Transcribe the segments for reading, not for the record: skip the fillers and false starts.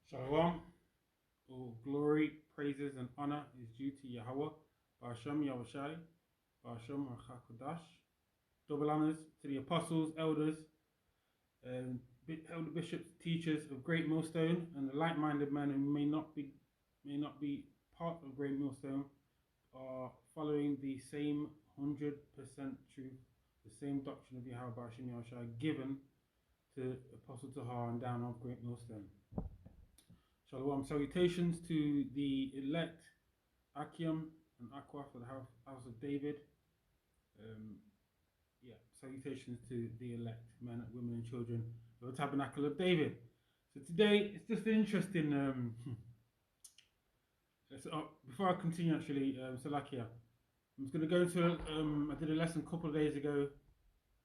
Shalom. All glory, praises, and honor is due to Yahweh, Ba'ashem Yahushai, Ba'ashem Rachakodash. Double honors to the apostles, elders, elder bishops, teachers of Great Millstone, and the like-minded men who may not be part of Great Millstone, are following the same 100% truth, the same doctrine of Yahweh Ba'ashem Yahushai given to Apostle Tahar and down of Great Millstone. Shalom. Salutations to the elect, Akim and Aqua for the house of David. Salutations to the elect, men, women and children of the Tabernacle of David. So today, it's just an interesting, before I continue actually, Salakia, I'm just going to go into, I did a lesson a couple of days ago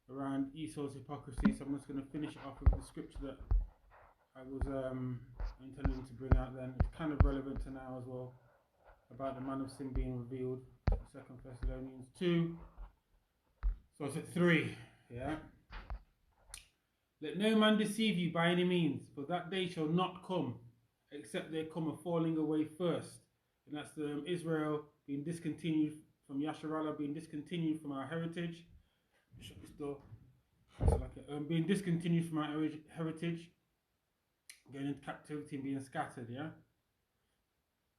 around Esau's hypocrisy, so I'm just going to finish it off with the scripture that I was intending to bring out then. It's kind of relevant to now as well, about the man of sin being revealed, 2 Thessalonians 2. So it's at 3, yeah. Let no man deceive you by any means, for that day shall not come, except there come a falling away first. And that's the Israel being discontinued from Yasharallah, being discontinued from our heritage. Shut this door. Being discontinued from our heritage, going into captivity and being scattered, yeah?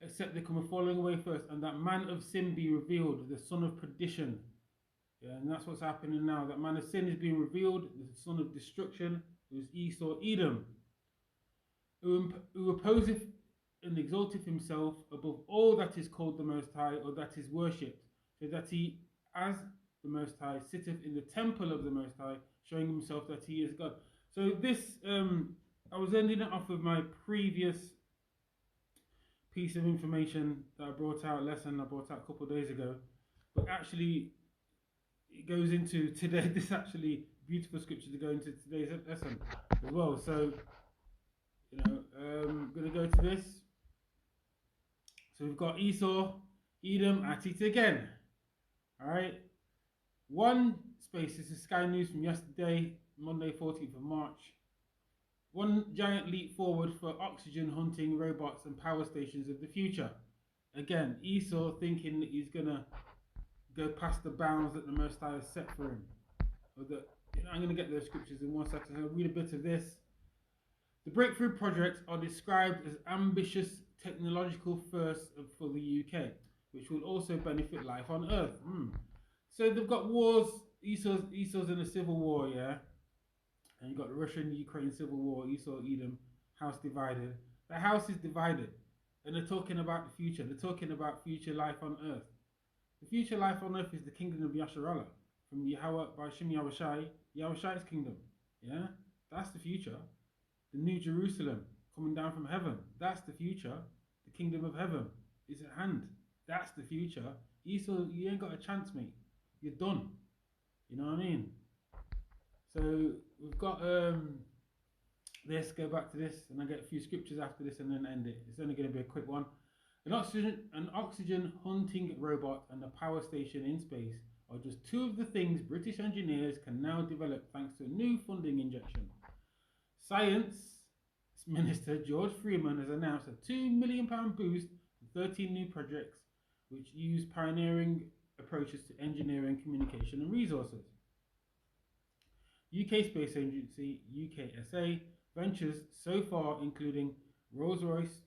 Except there come a falling away first, and that man of sin be revealed, the son of perdition. Yeah, and that's what's happening now. That man of sin is being revealed, the son of destruction, who is Esau, Edom, who opposeth and exalteth himself above all that is called the Most High, or that is worshipped, so that he, as the Most High, sitteth in the temple of the Most High, showing himself that he is God. So this, I was ending it off with my previous piece of information that I brought out, lesson I brought out a couple of days ago, but actually it goes into today. This actually beautiful scripture to go into today's lesson as well. So, I'm going to go to this. So we've got Esau, Edom, at it again. All right. One space, this is Sky News from yesterday, Monday 14th of March. One giant leap forward for oxygen hunting robots and power stations of the future. Again, Esau thinking that he's going to go past the bounds that the Most High has set for him. Or that, I'm going to get those scriptures in 1 second. I'll read a bit of this. The breakthrough projects are described as ambitious technological firsts for the UK, which will also benefit life on Earth. So they've got wars. Esau's in a civil war, yeah? And you've got the Russian-Ukraine civil war, Esau, Edom, house divided. The house is divided. And they're talking about the future. They're talking about future life on earth. The future life on earth is the kingdom of Yasharallah. From Yahweh, Ba'ashem Yahushai, Yahushai's kingdom. Yeah? That's the future. The new Jerusalem coming down from heaven. That's the future. The kingdom of heaven is at hand. That's the future. Esau, you ain't got a chance, mate. You're done. You know what I mean? So we've got this, go back to this, and I get a few scriptures after this and then end it. It's only going to be a quick one. An oxygen hunting robot and a power station in space are just two of the things British engineers can now develop thanks to a new funding injection. Science Minister George Freeman has announced a £2 million boost to 13 new projects which use pioneering approaches to engineering, communication and resources. UK Space Agency, UKSA, ventures so far including Rolls-Royce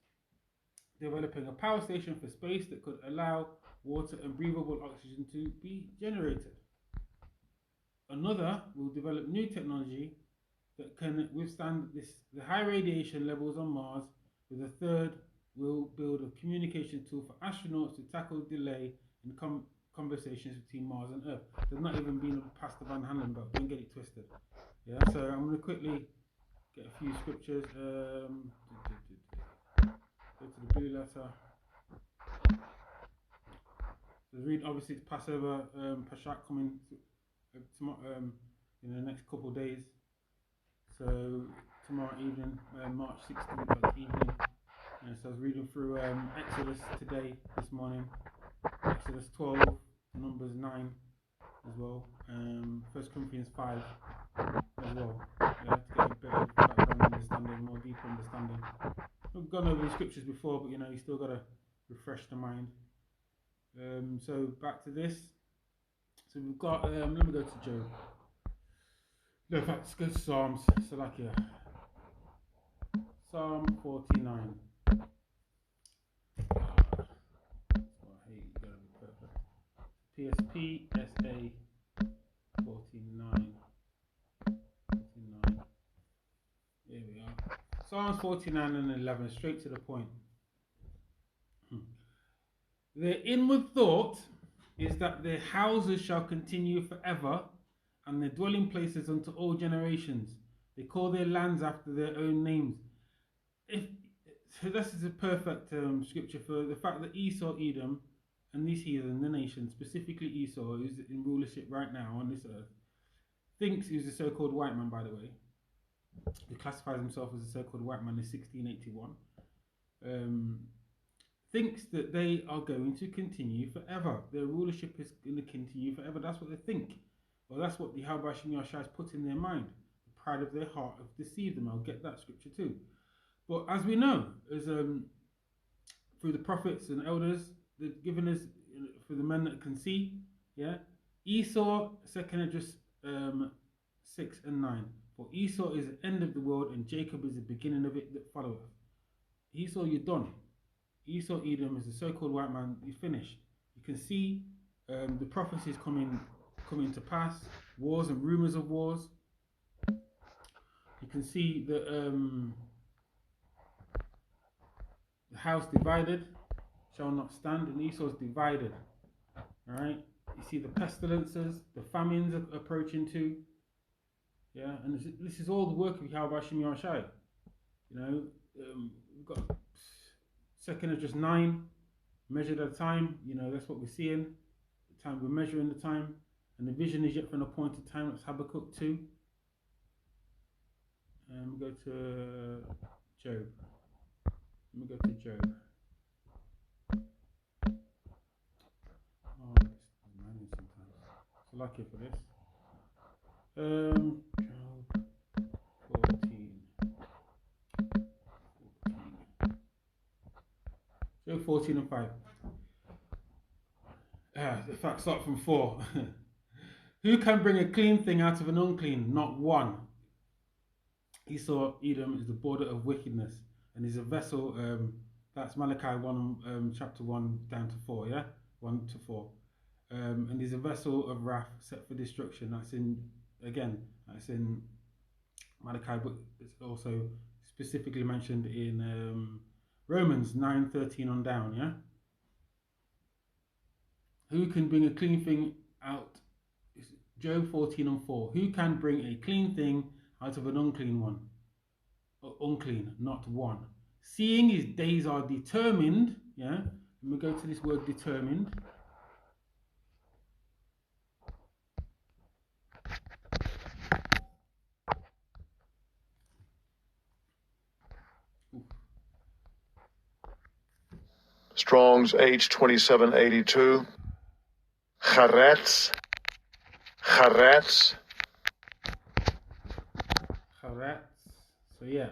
developing a power station for space that could allow water and breathable oxygen to be generated. Another will develop new technology that can withstand the high radiation levels on Mars, with a third will build a communication tool for astronauts to tackle delay in conversations between Mars and Earth. There's not even been past the Van Halen belt, don't get it twisted. Yeah, so I'm going to quickly get a few scriptures. Go to the blue letter. So read, obviously it's Passover, Pesach coming tomorrow, in the next couple of days. So tomorrow evening, March 16th at evening. So I was reading through Exodus today, this morning. Exodus 12, Numbers 9 as well. 1 Corinthians 5 as well. Yeah, to get a bit of background understanding, more deeper understanding. We'll gone over the scriptures before, but you know, you still got to refresh the mind. So back to this. So we've got, let me go to Job. No, in fact, let's go to Psalms. So like, yeah. Psalm 49. Oh, I hate, you gotta be perfect. PSP, SA 49. 49. Here we are. Psalms 49 and 11, straight to the point. Their inward thought is that their houses shall continue forever, and their dwelling places unto all generations. They call their lands after their own names. So this is a perfect scripture for the fact that Esau, Edom, and these heathen, the nation, specifically Esau, who's in rulership right now on this earth, thinks he's a so-called white man, by the way. He classifies himself as a so-called white man in 1681. Thinks that they are going to continue forever. Their rulership is going to continue forever. That's what they think. Well, that's what the Halbashim Yashai has put in their mind. The pride of their heart have deceived them. I'll get that scripture too. But as we know, as through the prophets and elders, they've given us, for the men that can see, yeah, Esau, 2nd Esdras 6 and 9. For Esau is the end of the world, and Jacob is the beginning of it that followeth. Esau, you're done. Esau, Edom, is the so-called white man. You're finished. You can see the prophecies coming to pass. Wars and rumors of wars. You can see that the house divided shall not stand, and Esau's divided. All right. You see the pestilences, the famines are approaching too. Yeah, and this is all the work of Yahweh Hashem Yahshai. You know, we've got 2nd Esdras 9, measured at a time. You know, that's what we're seeing. The time we're measuring the time, and the vision is yet for an appointed time. That's Habakkuk 2. And we go to Job. Let me go to Job. Oh, this is manual sometimes. So lucky for this. Job 14. Job 14 and 5. In fact, start from 4. Who can bring a clean thing out of an unclean? Not one. Esau, Edom, is the border of wickedness, and is a vessel. That's Malachi 1, chapter 1 down to 4. Yeah, 1 to 4. And is a vessel of wrath set for destruction. That's in Malachi, but it's also specifically mentioned in Romans 9:13 on down. Yeah. Who can bring a clean thing out? Job 14 and 4. Who can bring a clean thing out of an unclean one? Unclean, not one. Seeing his days are determined. Yeah. Let me go to this word determined. Strong's H2782. Charetz. So yeah,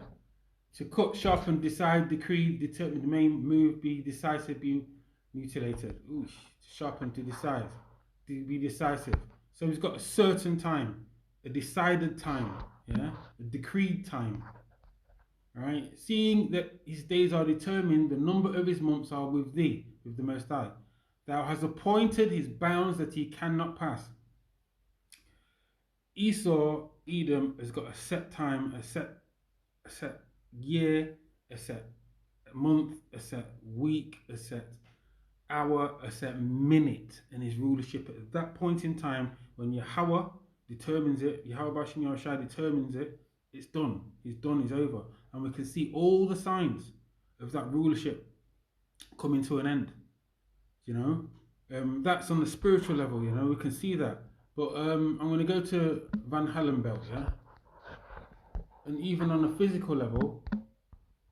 to cut, sharpen, decide, decree, determine, the main move, be decisive, be mutilated. Ooh, to sharpen, to decide, to be decisive. So he's got a certain time, a decided time, yeah, a decreed time. All right, seeing that his days are determined, the number of his months are with thee, with the Most High. Thou hast appointed his bounds that he cannot pass. Esau, Edom, has got a set time, a set year, a set month, a set week, a set hour, a set minute in his rulership. At that point in time, when Yahweh determines it, Yahweh Bashim Yahushua determines it, it's done. He's done, he's over. And we can see all the signs of that rulership coming to an end. You know, that's on the spiritual level, you know, we can see that. But I'm going to go to Van Hallenbelt, yeah? And even on a physical level,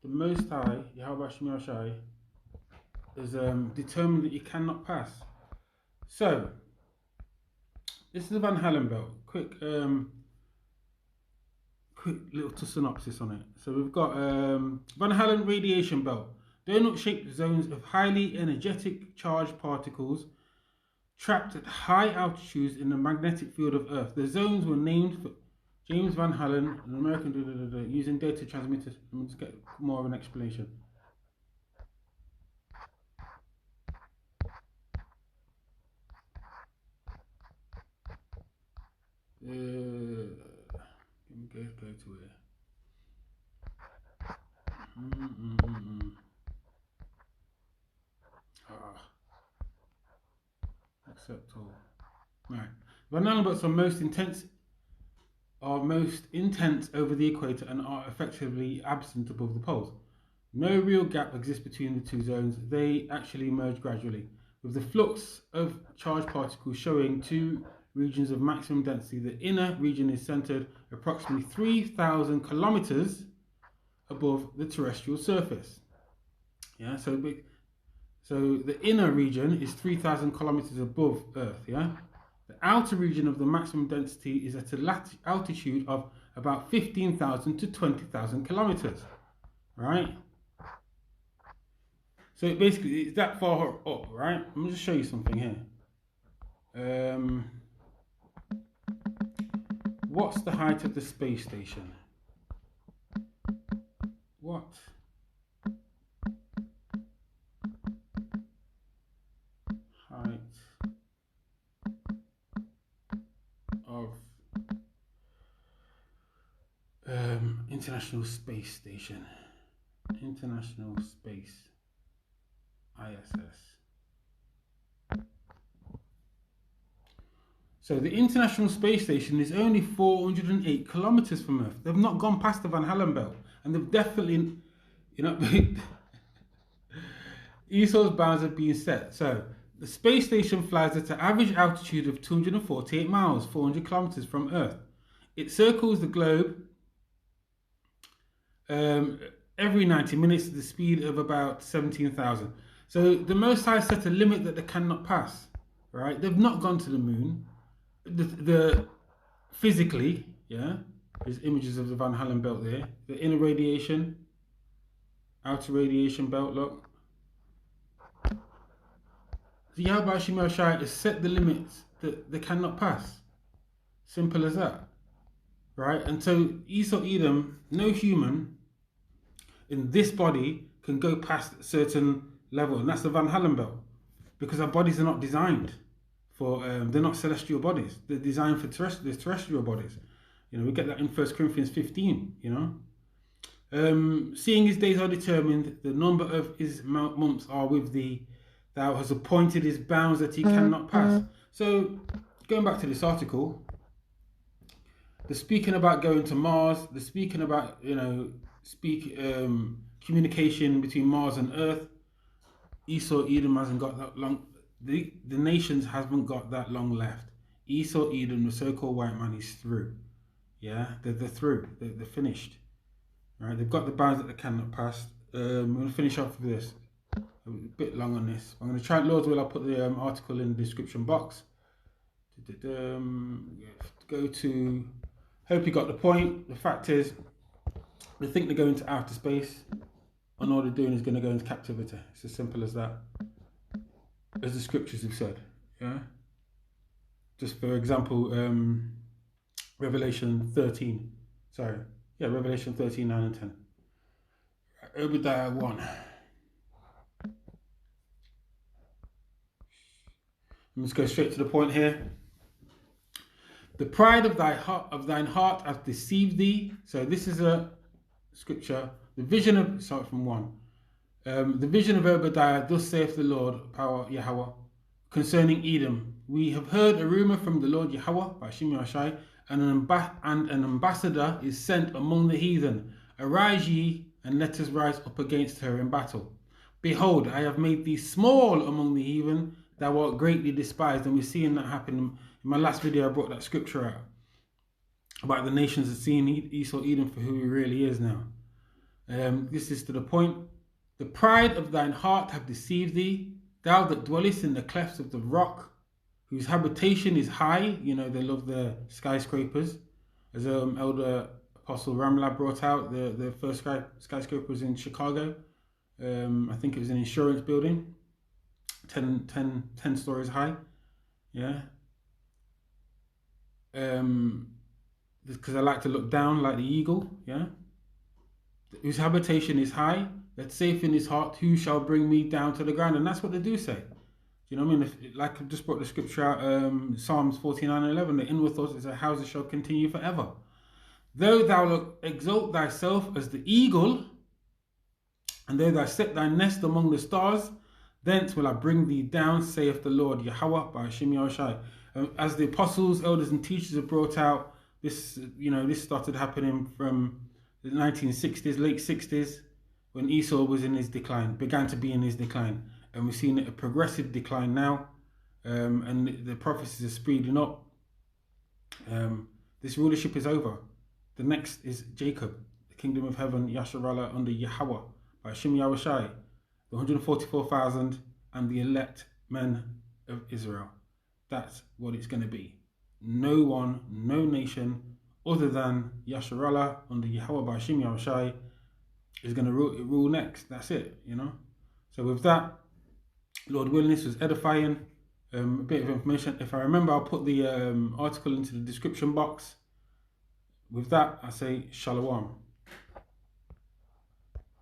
the Most High, Yahweh Shemi Shai, is determined that you cannot pass. So, this is the Van Hallenbelt. Quick quick little synopsis on it. So we've got Van Allen radiation belt. Donut-shaped zones of highly energetic charged particles trapped at high altitudes in the magnetic field of Earth. The zones were named for James Van Allen, an American, using data transmitters. Let me just get more of an explanation. Let me go to it. Accept all. Right. Van Allen belts are most intense over the equator and are effectively absent above the poles. No real gap exists between the two zones. They actually merge gradually, with the flux of charged particles showing two regions of maximum density. The inner region is centered approximately 3,000 kilometers above the terrestrial surface. Yeah, so the inner region is 3,000 kilometers above Earth. Yeah, the outer region of the maximum density is at an altitude of about 15,000 to 20,000 kilometers. Right. So basically, it's that far up. Right. Let me just show you something here. What's the height of the space station? What? Height of International Space Station. International Space ISS. So the International Space Station is only 408 kilometers from Earth. They've not gone past the Van Allen belt, and they've definitely, ESO's bounds have been set. So the space station flies at an average altitude of 248 miles, 400 kilometers from Earth. It circles the globe every 90 minutes at the speed of about 17,000. So the Most High set a limit that they cannot pass. Right? They've not gone to the moon. The physically, yeah, there's images of the Van Allen belt there. The inner radiation, outer radiation belt. Look. The Yahweh Shemel Shai has set the limits that they cannot pass. Simple as that. Right? And so Esau Edom, no human in this body can go past a certain level, and that's the Van Allen belt, because our bodies are not designed for, they're not celestial bodies. They're designed for terrestrial bodies. We get that in 1 Corinthians 15, Seeing his days are determined, the number of his months are with thee. Thou hast appointed his bounds that he cannot pass. So, going back to this article, they're speaking about going to Mars. They're speaking about, communication between Mars and Earth. Esau Edom hasn't got that long. The nations haven't got that long left. Esau Edom, the so-called white man, is through. Yeah, they're through. They're finished. Right? They've got the bounds that they cannot pass. I'm going to finish off with this. A bit long on this. I'm going to try. Lord's will, I'll put the article in the description box. Go to. Hope you got the point. The fact is, they think they're going to outer space, and all they're doing is going to go into captivity. It's as simple as that. As the scriptures have said, yeah. Just for example, Revelation 13. Sorry, yeah, Revelation 13, 9 and 10. Obadiah 1. Let's go straight to the point here. The pride of thine heart hath deceived thee. So this is a scripture. The vision of, start from 1. The vision of Obadiah, thus saith the Lord, power Yahweh, concerning Edom. We have heard a rumor from the Lord Yahweh, by Shimei Shai, and an ambassador is sent among the heathen. Arise ye, and let us rise up against her in battle. Behold, I have made thee small among the heathen, thou art greatly despised. And we're seeing that happen. In my last video, I brought that scripture out about the nations are seeing Esau Edom for who he really is now. This is to the point. The pride of thine heart hath deceived thee, thou that dwellest in the clefts of the rock, whose habitation is high. They love the skyscrapers. As Elder Apostle Ramla brought out. The first skyscraper was in Chicago. I think it was an insurance building, 10 stories high. Yeah. Because I like to look down like the eagle. Yeah. Whose habitation is high, that's safe in his heart, who shall bring me down to the ground? And that's what they do say. You know what I mean? Like I just brought the scripture out, Psalms 49:11, the inward thoughts is a house that shall continue forever. Though thou exalt thyself as the eagle, and though thou set thy nest among the stars, thence will I bring thee down, saith the Lord, Yahweh, by Hashem Yahushai. As the apostles, elders, and teachers have brought out, this, this started happening from the 1960s, late 60s, when Esau was in his decline, began to be in his decline. And we've seen a progressive decline now, and the prophecies are speeding up. This rulership is over. The next is Jacob, the kingdom of heaven, Yasharallah, under Yahweh, by Hashem Yahushai, the 144,000 and the elect men of Israel. That's what it's going to be. No one, no nation, other than Yasharallah, under Yahweh, by Hashem Yahushai, is going to rule next. That's it, So with that, Lord willing, this was edifying. A bit of information. If I remember, I'll put the article into the description box. With that, I say Shalom.